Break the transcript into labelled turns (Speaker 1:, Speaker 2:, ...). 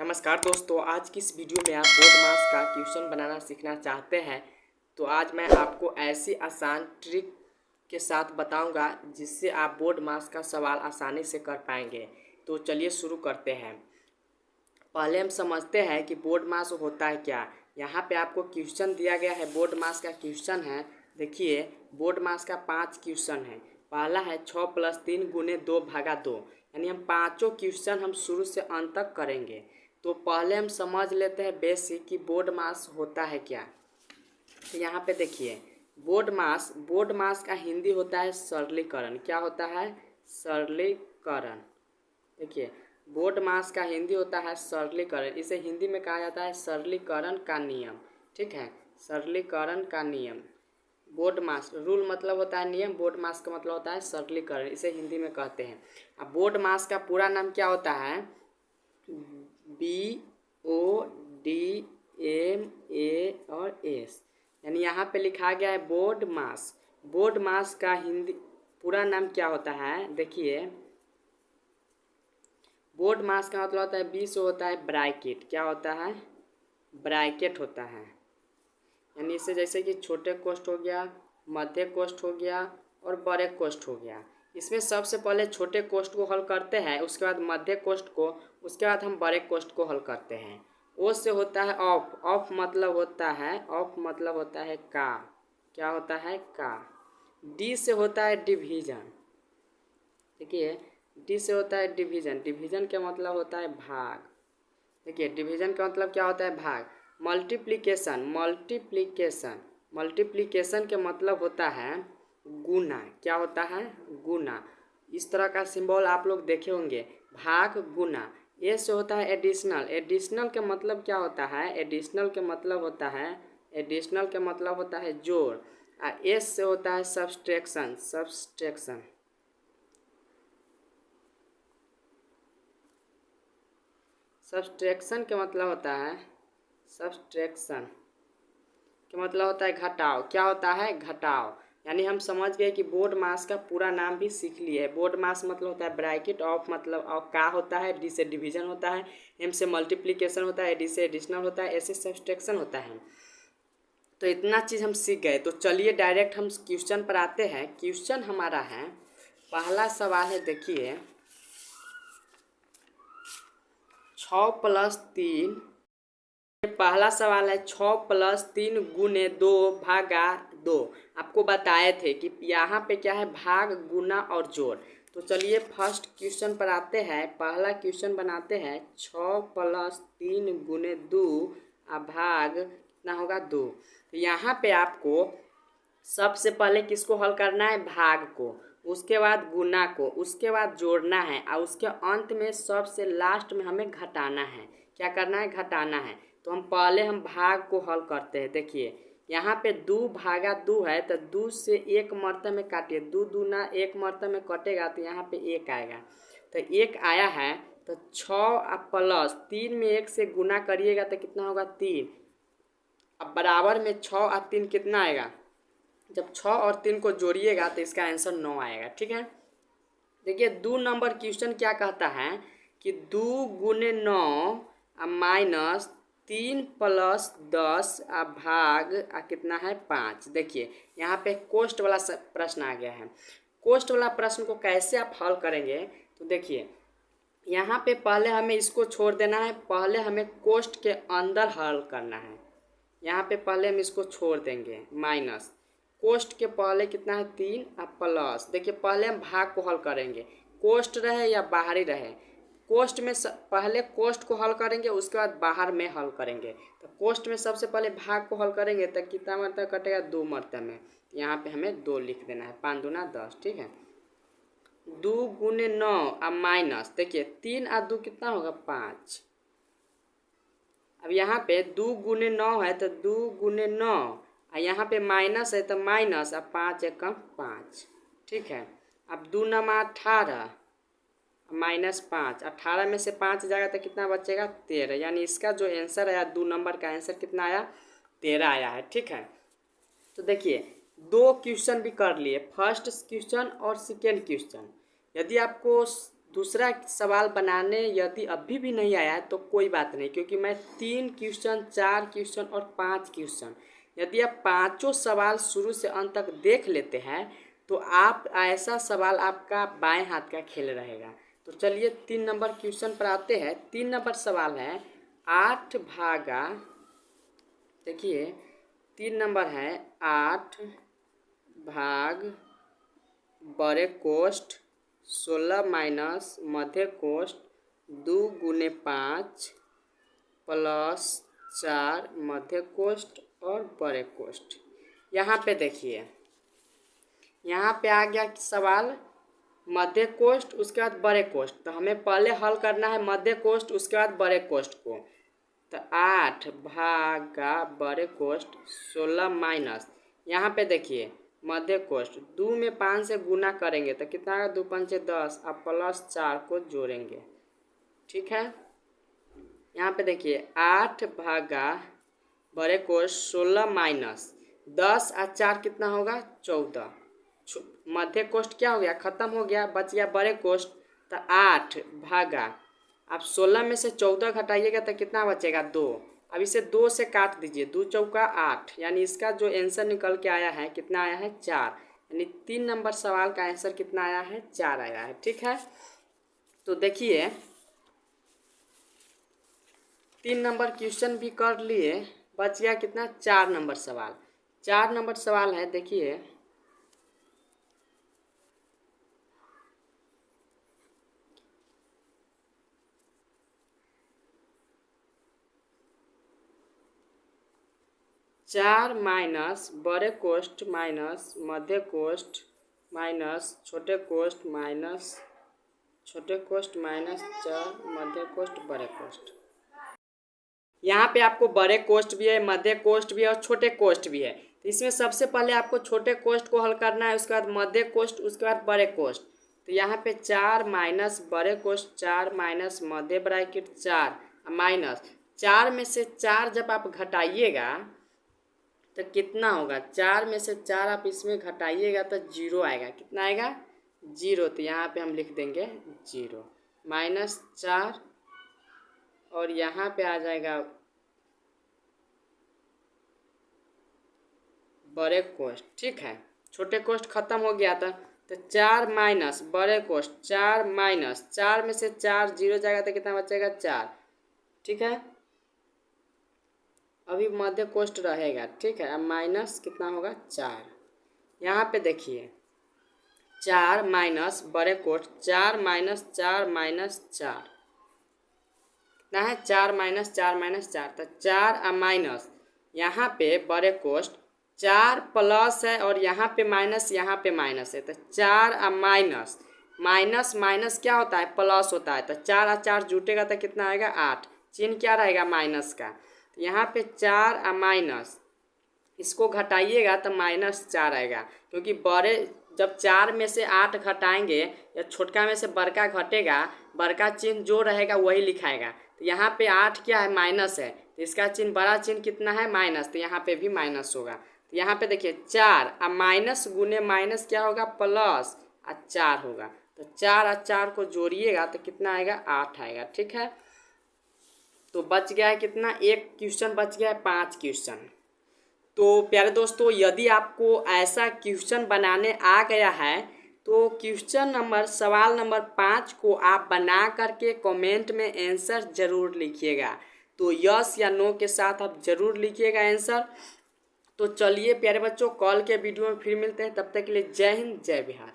Speaker 1: नमस्कार दोस्तों, आज की इस वीडियो में आप बोर्ड मास का क्वेश्चन बनाना सीखना चाहते हैं तो आज मैं आपको ऐसी आसान ट्रिक के साथ बताऊंगा जिससे आप बोर्ड मास का सवाल आसानी से कर पाएंगे। तो चलिए शुरू करते हैं। पहले हम समझते हैं कि बोर्ड मास होता है क्या। यहाँ पे आपको क्वेश्चन दिया गया है, बोर्ड मास का क्वेश्चन है। देखिए, बोर्ड मास का 5 क्वेश्चन है। पहला है 6 + 3 × 2/2, यानी हम पाँचों क्वेश्चन हम शुरू से अंत तक करेंगे। तो पहले हम समझ लेते हैं बेसिक कि बोर्ड मास होता है क्या। तो यहाँ पे देखिए, बोर्ड मास का हिंदी होता है सरलीकरण। क्या होता है? सरलीकरण। देखिए, बोर्ड मास का हिंदी होता है सरलीकरण। इसे हिंदी में कहा जाता है सरलीकरण का नियम। ठीक है, सरलीकरण का नियम। बोर्ड मास, रूल मतलब होता है नियम, बोर्ड मास का मतलब होता है सरलीकरण, इसे हिंदी में कहते हैं। अब बोर्ड मास का पूरा नाम क्या होता है? BODMAS, यानी यहाँ पे लिखा गया है बोर्ड मास। बोर्ड मास का हिंदी पूरा नाम क्या होता है? देखिए, बोर्ड मास का मतलब होता है, बी से होता है ब्रैकेट। क्या होता है? ब्रैकेट होता है। यानी इससे जैसे कि छोटे कोष्ठ हो गया, मध्य कोष्ठ हो गया और बड़े कोष्ठ हो गया। इसमें सबसे पहले छोटे कोष्ठ को हल करते हैं, उसके बाद मध्य कोष्ठ को, उसके बाद हम बड़े कोष्ठ को हल करते हैं। ओ से होता है ऑफ। ऑफ मतलब होता है का। क्या होता है? का। डी से होता है डिवीजन। देखिए, डी से होता है डिवीजन। डिवीजन का मतलब होता है भाग। देखिए, डिवीजन का मतलब क्या होता है? भाग। मल्टीप्लिकेशन के मतलब होता है गुना। क्या होता है? गुना। इस तरह का सिंबल आप लोग देखे होंगे, भाग गुना। ए से होता है एडिशनल। एडिशनल का मतलब क्या होता है? एडिशनल का मतलब होता है जोड़। एस से होता है सब्सट्रैक्शन। सब्सट्रैक्शन का मतलब होता है घटाव। क्या होता है? घटाव। यानी हम समझ गए कि बोर्ड मास का पूरा नाम भी सीख लिए। बोर्ड मास मतलब होता है ब्रैकेट। ऑफ मतलब का होता है, डी से डिवीजन होता है, एम से मल्टीप्लिकेशन होता है, डी से एडिशनल होता है, एस से सब्सट्रैक्शन होता है। तो इतना चीज़ हम सीख गए। तो चलिए डायरेक्ट हम क्वेश्चन पर आते हैं। क्वेश्चन हमारा है, पहला सवाल है, देखिए, 6 + 3। पहला सवाल है 6 + 3 × 2/2। आपको बताए थे कि यहाँ पे क्या है? भाग, गुना और जोड़। तो चलिए फर्स्ट क्वेश्चन पर आते हैं। पहला क्वेश्चन बनाते हैं, 6 + 3 × 2 भाग कितना होगा? 2। तो यहाँ पे आपको सबसे पहले किसको हल करना है? भाग को, उसके बाद गुना को, उसके बाद जोड़ना है और उसके अंत में सबसे लास्ट में हमें घटाना है। क्या करना है? घटाना है। तो हम भाग को हल करते हैं। देखिए, यहाँ पे 2/2 है तो 2 से 1 मरतबे में काटिए। 2 दूना 1 मरतबे में कटेगा तो यहाँ पे 1 आएगा। तो 1 आया है तो 6 + 3 में 1 से गुना करिएगा तो कितना होगा? 3। अब बराबर में 6 और 3 कितना आएगा? जब 6 और 3 को जोड़िएगा तो इसका आंसर 9 आएगा। ठीक है, देखिए 2 नंबर क्वेश्चन क्या कहता है कि 2 × 9 -3 + 10 भाग कितना है? 5। देखिए, यहाँ पे कोष्ठ वाला प्रश्न आ गया है। कोष्ठ वाला प्रश्न को कैसे आप हल करेंगे? तो देखिए, यहाँ पे पहले हमें इसको छोड़ देना है, पहले हमें कोष्ठ के अंदर हल करना है। यहाँ पे पहले हम इसको छोड़ देंगे, माइनस कोष्ठ के पहले कितना है? 3 प्लस। देखिए, पहले हम भाग को हल करेंगे, कोष्ठ रहे या बाहरी रहे। कोष्ठ में पहले कोष्ठ को हल करेंगे, उसके बाद बाहर में हल करेंगे। तो कोष्ठ में सबसे पहले भाग को हल करेंगे तो कितना मरतबा कटेगा? 2 मरतबे में। यहाँ पे हमें 2 लिख देना है, 5 दूना 10। ठीक है, 2 × 9 माइनस, देखिए 3 और 2 कितना होगा? 5। अब यहाँ पे 2 × 9 है तो 2 × 9 और यहाँ पे माइनस है तो माइनस, अब 5 × 5। ठीक है, अब 2 9 18 -5। 18 में से 5 जाएगा तो कितना बचेगा? 13। यानी इसका जो आंसर आया 2 नंबर का आंसर कितना आया? 13 आया है। ठीक है, तो देखिए 2 क्वेश्चन भी कर लिए, फर्स्ट क्वेश्चन और सेकेंड क्वेश्चन। यदि आपको दूसरा सवाल बनाने यदि अभी भी नहीं आया है तो कोई बात नहीं, क्योंकि मैं 3 क्वेश्चन, 4 क्वेश्चन और 5 क्वेश्चन, यदि आप पाँचों सवाल शुरू से अंत तक देख लेते हैं तो आप ऐसा सवाल आपका बाएं हाथ का खेल रहेगा। तो चलिए 3 नंबर क्वेश्चन पर आते हैं। 3 नंबर सवाल है 8 भागा, देखिए 3 नंबर है 8 भाग बड़े कोष्ठ 16 माइनस मध्य कोष्ठ 2 गुने 5 प्लस 4 मध्य कोष्ठ और बड़े कोष्ठ। यहाँ पे देखिए, यहाँ पे आ गया सवाल मध्य कोष्ठ उसके बाद बड़े कोष्ठ, तो हमें पहले हल करना है मध्य कोष्ठ उसके बाद बड़े कोष्ठ को। तो 8 भागा बड़े कोष्ठ 16 माइनस, यहाँ पे देखिए मध्य कोष्ठ 2 में 5 से गुना करेंगे तो कितना आएगा, 2 5 10, अब प्लस 4 को जोड़ेंगे, ठीक है। यहाँ पे देखिए 8 भागा बड़े कोष्ठ 16 माइनस 10 और 4 कितना होगा, 14। मध्य कोष्ठ क्या हो गया, खत्म हो गया, बच गया बड़े कोष्ठ। तो 8 भागा, आप 16 में से 14 घटाइएगा तो कितना बचेगा, 2। अब इसे 2 से काट दीजिए, 2 चौका 8, यानी इसका जो आंसर निकल के आया है कितना आया है, 4। यानी 3 नंबर सवाल का आंसर कितना आया है, 4 आया है, ठीक है। तो देखिए 3 नंबर क्वेश्चन भी कर लिए, बच गया कितना, 4 नंबर सवाल। 4 नंबर सवाल है, देखिए 4 माइनस बड़े कोष्ठ माइनस मध्य कोष्ठ माइनस छोटे कोष्ठ माइनस छोटे कोष्ठ माइनस 4 मध्य कोष्ठ बड़े कोष्ठ। यहाँ पे आपको बड़े कोष्ठ भी है, मध्य कोष्ठ भी है और छोटे कोष्ठ भी है। तो इसमें सबसे पहले आपको छोटे कोष्ठ को हल करना है, उसके बाद मध्य कोष्ठ, उसके बाद बड़े कोष्ठ। तो यहाँ पे 4 माइनस बड़े कोष्ठ 4 माइनस मध्य ब्रैकेट 4 माइनस 4 में से 4 जब आप घटाइएगा तो कितना होगा, 4 में से 4 आप इसमें घटाइएगा तो 0 आएगा, कितना आएगा, 0। तो यहाँ पे हम लिख देंगे 0 माइनस 4 और यहाँ पे आ जाएगा बड़े कोष्ठ, ठीक है। छोटे कोष्ठ खत्म हो गया था, तो 4 माइनस बड़े कोष्ठ 4 माइनस 4 में से 4 0 जाएगा तो कितना बचेगा, 4, ठीक है। अभी मध्य कोष्ठ रहेगा, ठीक है। अब माइनस कितना होगा, 4। यहाँ पे देखिए 4 माइनस बड़े कोष्ठ 4 माइनस 4 माइनस 4 कितना है, 4 माइनस 4 माइनस 4, तो 4 और माइनस यहाँ पे बड़े कोष्ठ 4 प्लस है और यहाँ पे माइनस है, तो 4 और माइनस माइनस माइनस क्या होता है, प्लस होता है। तो 4 और 4 जुटेगा तो कितना आएगा, 8, चिन्ह क्या रहेगा, माइनस का। तो यहाँ पे 4 और माइनस इसको घटाइएगा तो माइनस 4 आएगा, क्योंकि बड़े जब 4 में से 8 घटाएंगे या छोटका में से बड़का घटेगा, बड़का चिन्ह जो रहेगा वही लिखाएगा। तो यहाँ पे 8 क्या है, माइनस है, तो इसका चिन्ह बड़ा चिन्ह कितना है, माइनस, तो यहाँ पे भी माइनस होगा। तो यहाँ पे देखिए 4 और माइनस गुने माइनस क्या होगा, प्लस और 4 होगा। तो 4 और 4 को जोड़िएगा तो कितना आएगा, 8 आएगा, ठीक है। तो बच गया है कितना, एक क्वेश्चन बच गया है, 5 क्वेश्चन। तो प्यारे दोस्तों, यदि आपको ऐसा क्वेश्चन बनाने आ गया है तो सवाल नंबर 5 को आप बना करके कमेंट में आंसर ज़रूर लिखिएगा। तो यस या नो के साथ आप ज़रूर लिखिएगा आंसर। तो चलिए प्यारे बच्चों, कल के वीडियो में फिर मिलते हैं, तब तक के लिए जय हिंद जय बिहार।